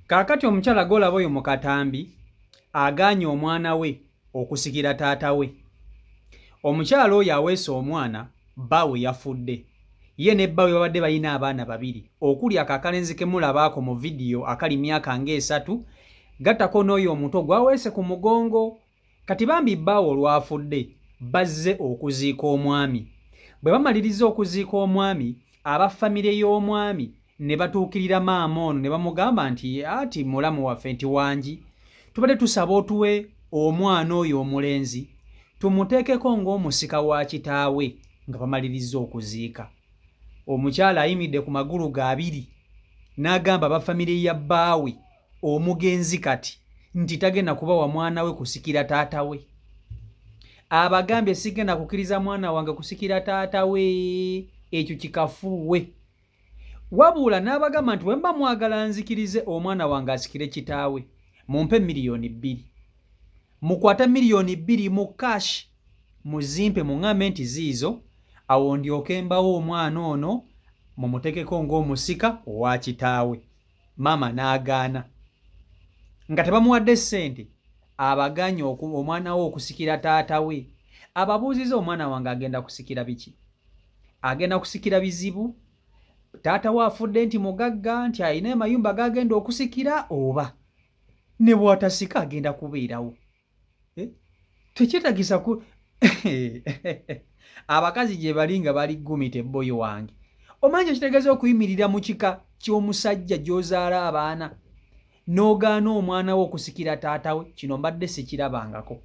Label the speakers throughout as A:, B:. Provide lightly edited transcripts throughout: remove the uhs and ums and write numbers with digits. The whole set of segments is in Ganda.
A: Kaakati omukyala golaba oyo mu katambi agaanye omwana we okusikira taata we. Omukyala oyo aweese omwana bbawe yafudde. Ye ne bbawe babadde balina abaana babiri okuli akaakalenzi ke mulabaako mu vidiyo akali myaka nga3 gattako n'oyo omuto gwaweese ku mugongo. Kati bambi bbaawe olwafudde bazze okuziika omwami. Bwe bamaliriza okuziika omwami, aba famire y'omwami ne batuukirira maama ono ne bamugamba nti ati mulamu waffe nti wangi tubadde tusaba otuwe omwana oyo omulenzi tumuteekeko ng'omusika wa kitaawe nga bamaliriza okuziika. Omukyala ayimidde ku magulu ga abiri n'agamba abafamire ya bbaawe omugenzi kati nti tagenda kubawa mwana we kusikira taata we. Abagambye sigenda kukkiriza mwana wange kusikira taata we, ekyo kikafuuwe. Wabula n'abagamba nti wemba mwagala nzikirize omwana wange asikire kitaawe mumpe $2,000,000. Mukwata $2,000,000 mu cash muzimpe muŋŋambe nti ziizo awo ndyoke mbawo omwana ono mumutekeko ng'omusika owa kitaawe. Maama n'agaana nga tebamuwadde ssente, abaganye omwana we okusikira taata we. Ababuuziza omwana wange agenda kusikira biki? Agenda kusikira bizibu? Taata we afudde nti mugagga nti alina amayumba gagenda okusikira, oba ne bw'atasika agenda kubeerawo? Tekyetagisa ku abakazi gye bali nga bali ggumita ebboyo wange. Omanyi ekitegeeza okuyimirira mu kika ky'omusajja gy'ozaala abaana n'ogaana omwana we okusikira taata we? Kino mbadde sikirabangako.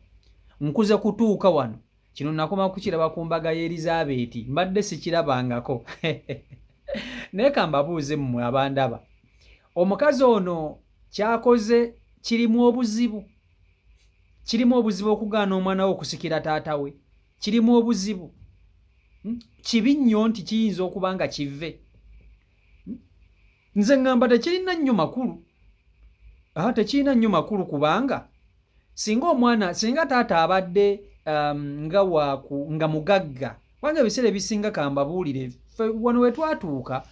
A: Nkuze kutuuka wano kino nakoma kukiraba ku mbaga y'Elizabeti, mbadde sikirabangako. Naye ka mbabuuze mmwe abandaba, omukazi ono kyakoze kirimu obuzibu? Kirimu obuzibu okugaana omwana we okusikira taata we? Kirimu obuzibu? Kibi nnyo nti kiyinza okuba nga kive? Nze ngamba tekirina nnyo makulu. Tekirina nnyo makulu kubanga singa taata abadde nga mugagga, kubanga ebiseera ebisinga kambabuulire wano we twatuuka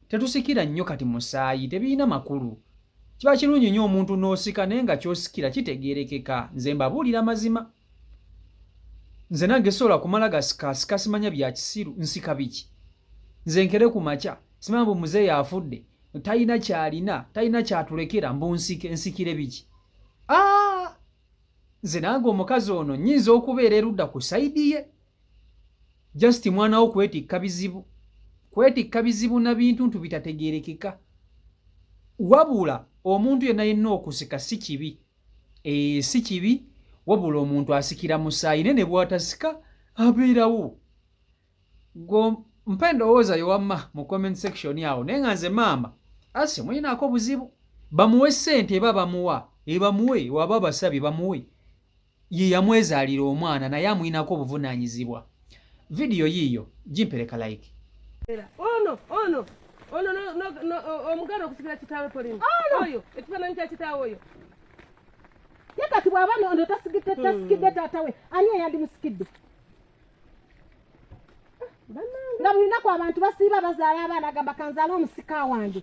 A: tetusikira nnyo kati musaayi, tebirina makulu. Kiba kirungi nnyo omuntu n'osika naye nga ky'osikira kitegeerekeka. Nze mbabuulira mazima. Nze nange sobola kumala gasika simanya bya kisiru, nsika biki? Nze nkere ku makya simanya mbu muzeeyi afudde, talina kyalina, talina kyatulekera, mbu nsikire biki? Nze nange omukazi ono nnyinza okubeera erudda ku sayidi ye, just mwana wo kwetikka bizibu. Kwetikka bizibu na bintu bitategeerekeka. Wabula omuntu yenna okusika si kibi. Si kibi, wabula omuntu asikira musaayi ne bw'atasika abeerawo. Mpe endowooza yo wamma mu comment section awo, naye nga nze maama ase muyinaako buzibu. Bamuwe ssente eba bamuwa, ebamuwe waba basabye bamuwe. Ye yamwezaalira omwana naye amuyinako obuvunaanyizibwa. Vidiyo yiiyo gimpereka like.
B: Ono omuganda okusikira kitaawe Pauline oyo ekifaananyi kya kitaawe oyo ye kati bw'aba ono tasikidde taata we ani eyandimusikidde? Nga buli lunaku abantu basiiba bazaala abaana agamba kanzaala omusika wange.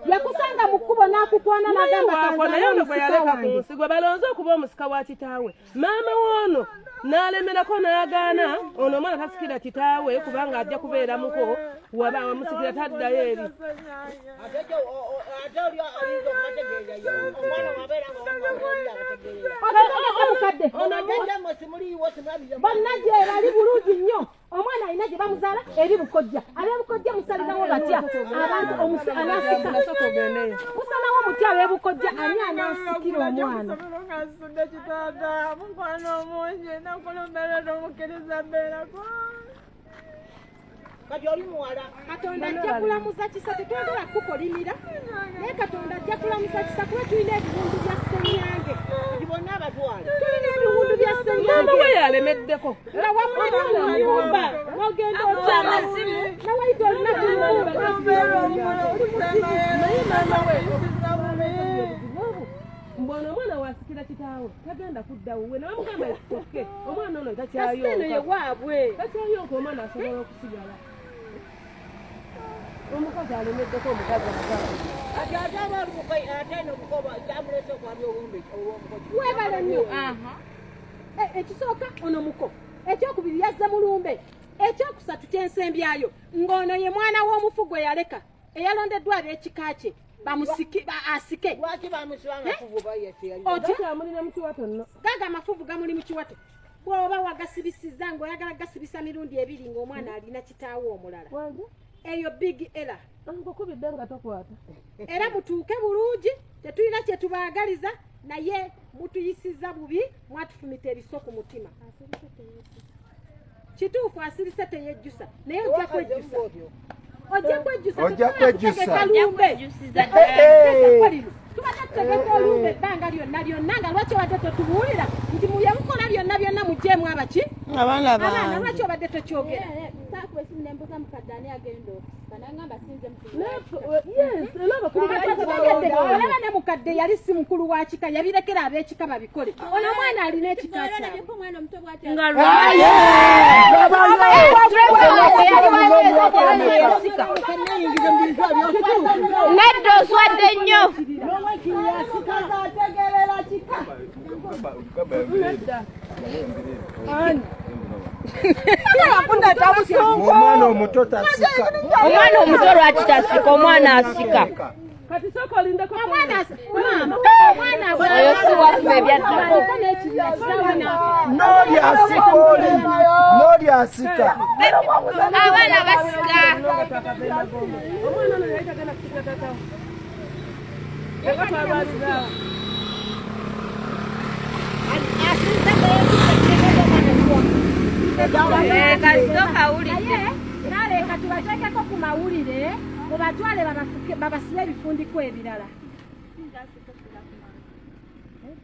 B: Yakusanga mu kkubo n'akukwana n'agamba kanzaala omusika wange. Gwe balonze okuba omusika wa kitaawe. Maama w'ono n'alemerako n'agaana ono omwana tasikira kitaawe kubanga ajja kubeeramuko waba wamusikira taddayo eri. Bannajja bali bulungi nnyo. Omwana alina gye bamuzaala eri bukojja. Ab'ebukojja musalirawo batya? Abantu anasika. Musalawo mutya ab'ebukojja ani anasikira omwana? Katonda ajja kulamuza kisa, tetwagala kukolimira naye Katonda ajja kulamuza kisa kuba tulina ebiwundu bya Ssenyange. Tulina ebiwundu bya Ssenyange. We yalemeddeko nga wamwana mu nnyumba n'ogenda amasimu nawayita olina naye maama we mbona omwana wasikira kitaawe tagenda kuddawo we nabamugamba ekitoke omwana ono takyayonka omwana asobola okusigala. omukazi alemeddeko omukazi webale nnyo ekisooka ono muko ekyokubiri yazze mulumbe ekyokusatu kyensembyayo ng'ono ye mwana w'omufu gwe yaleka eyalondeddwa ab'ekika kye asike gaga amafuvu gamuli mu kiwato bw'oba wagasibisizza ng'oyagala gasibisa mirundi ebiri ng'omwana alina kitaawo omulala eyo big era nkukubidde nga tokwata era mutuuke bulungi tetulina kye tubaagaliza naye mutuyisizza bubi mwatufumita ebiso ku mutima kituufu asirise teyejjusa naye ojja kwejjusa tubadde tutegeka olumbe ebbanga lyonna nga lwaki obadde totubuulira nti muye mukola byonna mugyeemu abaki abaana lwaki obadde tokyogera olaba ne mukadde yali si mukulu wa kika yabirekera ab'ekika babikole ono omwana alina ekika
C: nedda oswadde nnyo
D: omwana omuto tasika
C: omwana omuto lwaki tasika omwana asika oyo si waffe ebyaddako
D: n'oli asika
C: abaana basika
B: naleka tubateekeko ku mawulire mubatwale babasibe ebifundiko ebirala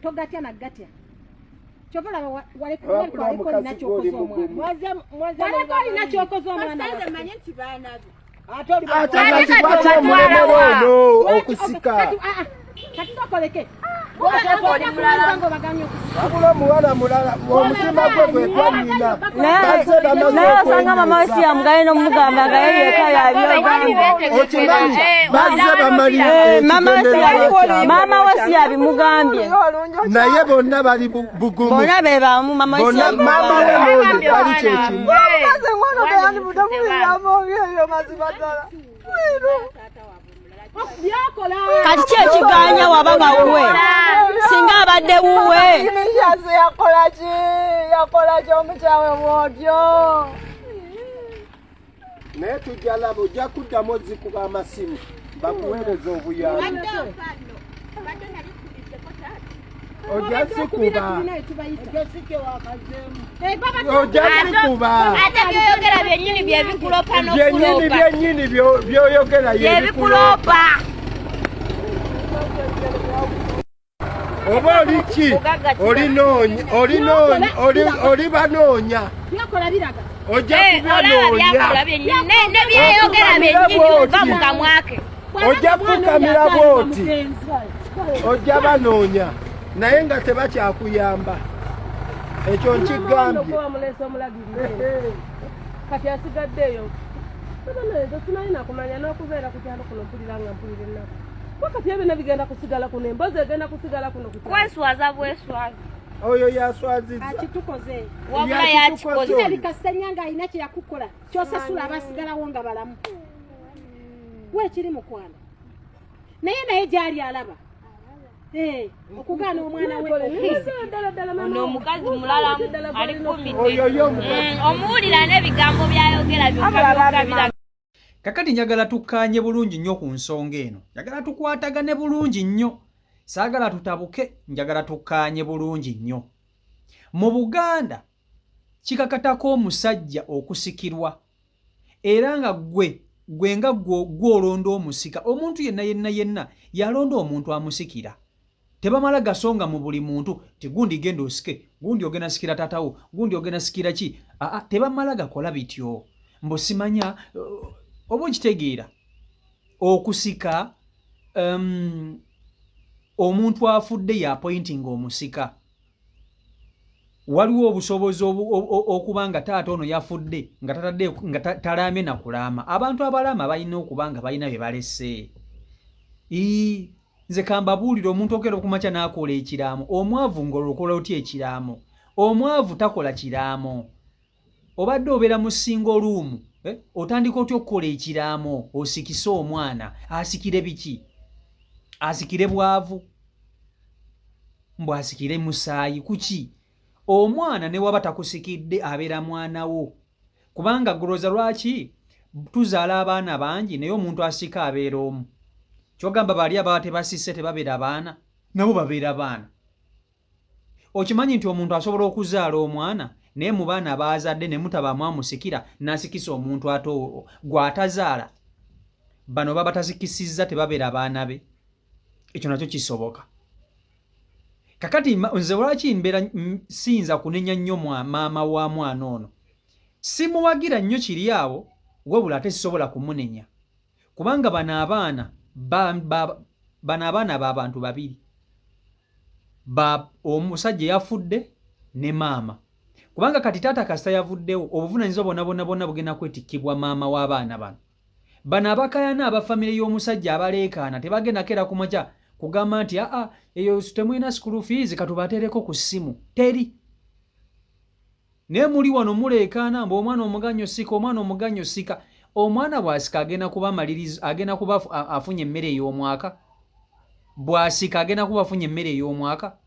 B: togatya nagatya kyova olaba waleka olina kyokoza omwana
D: ate omulemero ono okusika
B: kati tokoleke
D: wabula omuwala mulala omutima gwe gwe gwanyina
E: naye osanga mama we si yamugale n'omugamba nga ye yeka yabyogambye
D: okimanyi bazze bamalire
E: mama we si yabimugambye
D: naye bonna bali bugumu
E: bonna be bamu mama we si
D: mama we n'oyo bali kyekimu
E: kati ki ekiganya wabanga wuwe singa abadde wuwe
F: yakolaki omukyawe bwotyo
D: naye tujja laba ojja kuddamu ozikuba amasimu bakuweereza obuyambi ojja zikuba
C: ate byoyogera byennyini byebikulopa n'okulopa
D: byennyini byoyogera
C: byebikulopa
D: oba oli ki oli banoonya ojja kubyanoonya
C: ne byeyogera byennyini ova mu kamwake
D: ojja kukamira bwoti ojja banoonya naye nga tebakyakuyamba ekyo nkigambye
B: kati asigaddeeyo sinalina kumanya n'okubeera ku kyalo kuno mpulira nga mpulira ennaku wakati ebyonna bigenda kusigala kuno embozi egenda kusigala kuno
C: kweswaza bweswaza
D: oyo yaswazizza
B: akitukoze
C: wabula yakikoze
B: kirabikasenya nga alina kyeyakukola kyosasula abasigalawo nga balamu weekiri mukwano naye gyali alaba okugaana omwana we
C: ono omukazi mulala ali
D: oyo
C: omuwulira n'ebigambo byayogera byokka
A: kakati njagala tukkaanye bulungi nnyo ku nsonga eno njagala tukwatagane bulungi nnyo saagala tutabuke njagala tukkaanye bulungi nnyo mu Buganda kikakatako omusajja okusikirwa era nga gwe nga gw'olonda omusika omuntu yenna yalonda omuntu amusikira tebamala gasonga mu buli muntu tigundi genda osike gundi ogenda sikira tatawo gundi ogenda sikira ki tebamala gakola bityo mbusimanya oba okitegeera okusika omuntu afudde ya pointing omusika waliwo obusobozi okuba nga taata ono yafudde nga talaamye na kulaama. Abantu abalaama balina okuba nga balina bye balese. Nze kambabuulira omuntu okera okumakya n'akola ekiraamo. Omwavu ng'olukola otya ekiraamo? Omwavu takola kiraamo. Obadde obeera mu single room, otandika otya okukola ekiraamo osikise omwana. Asikire biki? Asikire bwavu? Mbw asikire musaayi kuki? Omwana ne waba takusikidde abeera mwana wo. Kubanga guloza lwaki tuzaala abaana bangi naye omuntu asika abeera omu. Kyogamba bali ababa tebasisse tebabeera baana, nabo babeera baana. Okimanyi nti omuntu asobola okuzaala omwana naye mu baana baazadde ne mutabaamu amusikira n'asikisa omuntu ate gw'atazaala. Bano baba tasikisizza tebabeera baana be. Ekyo nakyo kisoboka. Kakati nze lwaki mbeera siyinza kunenya nnyo maama wa mwana ono? Simuwagira nnyo kiri awo, wabula ate sisobola kumunenya. Kubanga bano abaana b'abantu babiri. Omusajja yafudde ne maama. Kubanga kati taata kasita yavuddewo, obuvunaanyizibwa bonna bugenda kwetikkibwa maama w'abaana bano. Bano abakayana abafamire y'omusajja abaleekaana tebagenda kera ku makya kugamba nti eyo temulina school fees katubateereko ku ssimu. Teri. Naye muli wano muleekaana mbu omwana omuganyo sika, omwana omuganyo sika. Omwana bw'asika agenda kuba amalirizo, agenda kuba afunye emmere ey'omwaka. Bw'asika agenda kuba afunye emmere ey'omwaka.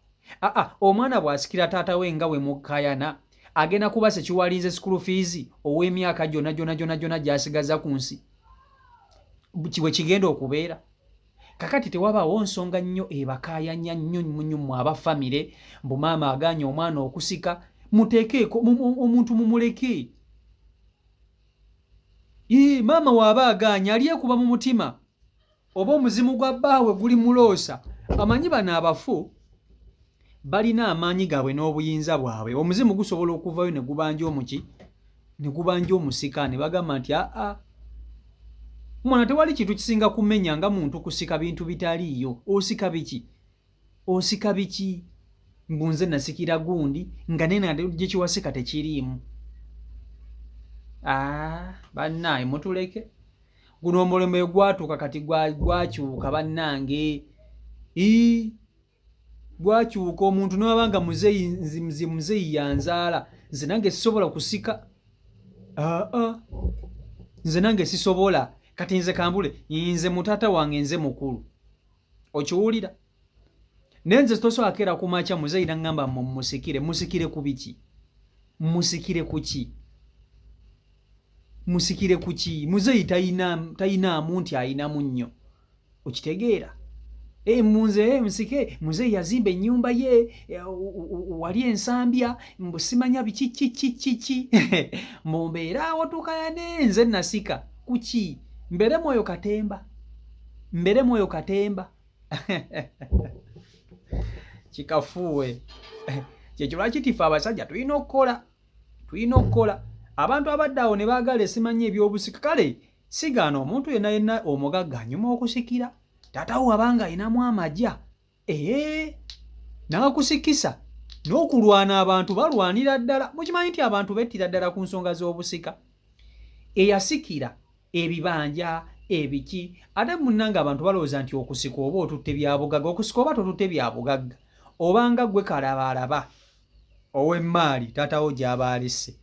A: Omwana bw'asikira taata we nga we mukayana agenda kuba sekiwalinze school fees ow'emyaka gyonna gy'asigaza ku nsi. Kiwe kigenda okubeera. Kakati tewabaawo nsonga nnyo ebakaayanya nnyo mu abafamire mbu maama aganye omwana okusika. Muteekeeko omuntu mumuleke. Maama waaba aganye alyekuba mu mutima oba omuzimu gwa bbaawe guli muloosa. Amanyi bano abafu balina amaanyi gaabwe n'obuyinza bwabwe. Omuzimu gusobola okuvayo ne gubanja omuki, ne gubanja omusika ne bagamba nti mwana tewali kintu kisinga kumenya nga muntu kusika bintu bitaliiyo. Osika biki? Osika biki? Mbunze nasikira gundi nga nena gye kiwasika tekiriimu. Bannaaye mutuleke. Guno omulembe gwatuuka kati gwakyuka bannange. Gwakyuka omuntu n'abanga muzeeyi yanzaala. Nze nange sisobola kusika. Nze nange sisobola. Kati nze kambule nze mutata wange nze mukulu. Okiwulira? Nenze tosobola kera kumakya muzeeyi n'angamba musikire. Musikire ku biki? Musikire ku ki? Musikire ku ki? Muzeeyi tayinaamu nti ayinamu nnyo. Okitegeera? Munze musike muzeeyi yazimba ennyumba ye wali ensambya mbu simanya biki mumbeeraawo tukayane nze nasika kuki? Mbere mwoyo katemba. Mbere mwoyo katemba. Kikafuwe. Kyekyo lwaki tife abasajja tulina okukola. Abantu abadde awo ne baagala esimanya ebyobusika. Kale sigaana omuntu yenna omugagga anyuma okusikira. Taatawo abanga ayinamu amagya. N'akusikisa. N'okulwana abantu balwanira ddala. Mukimanyi nti abantu bettira ddala ku nsonga z'obusika. Eyasikira ebibanja ebiki. Ate munnanga abantu balowooza nti okusika oba otutte bya bugagga. Okusika oba totutte bya bugagga. Obanga gwe kalabaalaba ow'emmaali taatawo gy'aba alisse.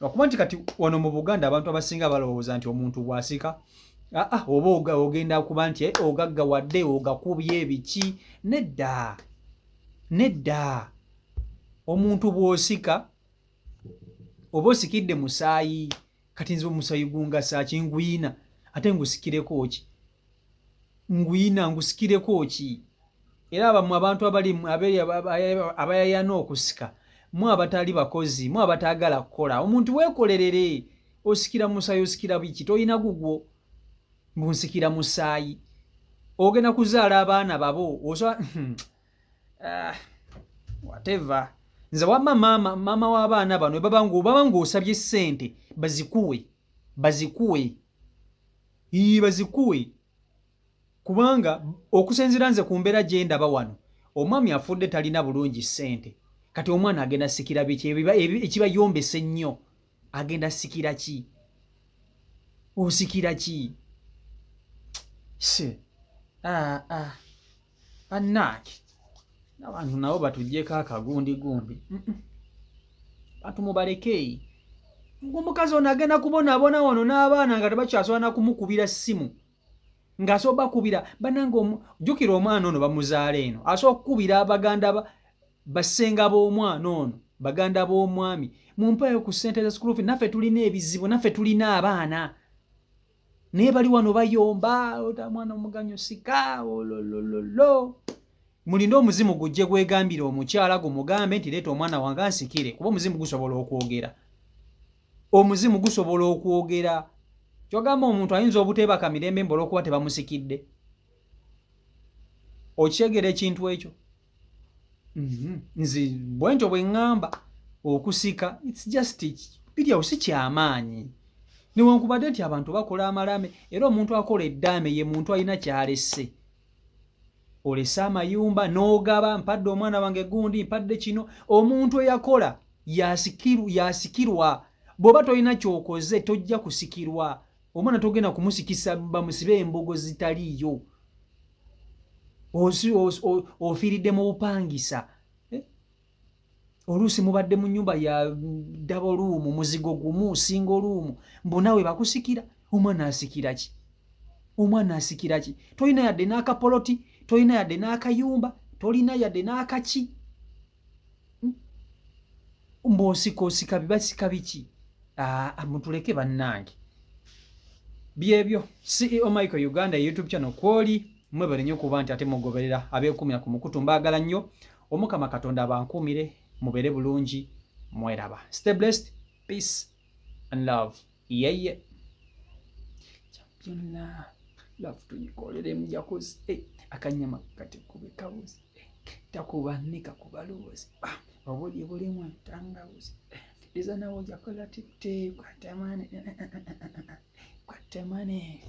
A: Okuba nti kati wano mu Buganda abantu abasinga balowooza nti omuntu bw'asika oba ogenda kuba nti ogagga wadde ogakubye ebiki. Nedda. Omuntu bw'osika oba osikidde musaayi. Kati nze omusaayi gungasa ki? Ngwina. Ate ngusikireko ki? Ngusikireko ki? Era abamu abantu abayayana okusika mu abatali bakozi, mu abataagala kukola. Omuntu weekolerere. Osikira musaayi osikira biki? Toyina gugwo. Mbunsikira musaayi. Ogenda kuzaala abaana babo. Whatever. Nze wamma maama w'abaana bano baba ng'osabye ssente bazikuwe. Kubanga okusinziira nze ku mbeera gye ndaba wano, omwami afudde talina bulungi ssente. kati omwana agenda sikira biki ekibayombesa ennyo agenda sikira ki osikira ki se bannange n'abantu nabo batugyeko akagundi bantu mubaleke ng'omukazi ono agenda kubonaabona wano n'abaana nga tebakyasobola na kumukubira ssimu ng'asobola bakubira bannange jjukira omwana ono bamuzaala eno asobola okukubira abaganda bassenga b'omwana ono baganda b'omwami mumpayo ku ssente za school fee naffe tulina ebizibu naffe tulina abaana naye bali wano bayomba mwana omuganyo sika ololololo mulinde omuzimu gujje gwegambira omukyala gumugambe nti leeta omwana wange ansikire kuba omuzimu gusobola okwogera omuzimu gusobola okwogera kyogamba omuntu ayinza obuteebaka mirembe mbola okuba tebamusikidde okyegera ekintu ekyo nzi bwentyo bwe ŋŋamba okusika its just biryawo si kyamaanyi newankubadde nti abantu bakola amalame era omuntu akola eddaame ye muntu alina kyalesse olese amayumba n'ogaba mpadde omwana wange gundi mpadde kino omuntu eyakola yasikirwa bw'oba tolina kyokoze tojja kusikirwa omwana togenda kumusikisa bamusibe embogo zitaliiyo ofiiridde mu bupangisa oluusi mubadde mu nnyumba ya double room muzigo gumu single room mbonawe bakusikira omwana asikira ki tolina yadde n'akapoloti tolina yadde n'akayumba tolina yadde n'akaki mb'osika bibasika biki mutuleke bannange byebyo CEO Michael Uganda YouTube channel kwoli mwebale nnyo kuba nti ate mugoberera abeekumira ku mukutu mbaagala nnyo omukama katonda abankuumire mubere bulungi mweraba stay blessed peace and love yeah champion love tunyikolere mujakozi akanyama kati kubekabuzi takubanika kubaluzi obuli bulimu ntangawuzi liza nawo jakola tite kwatamane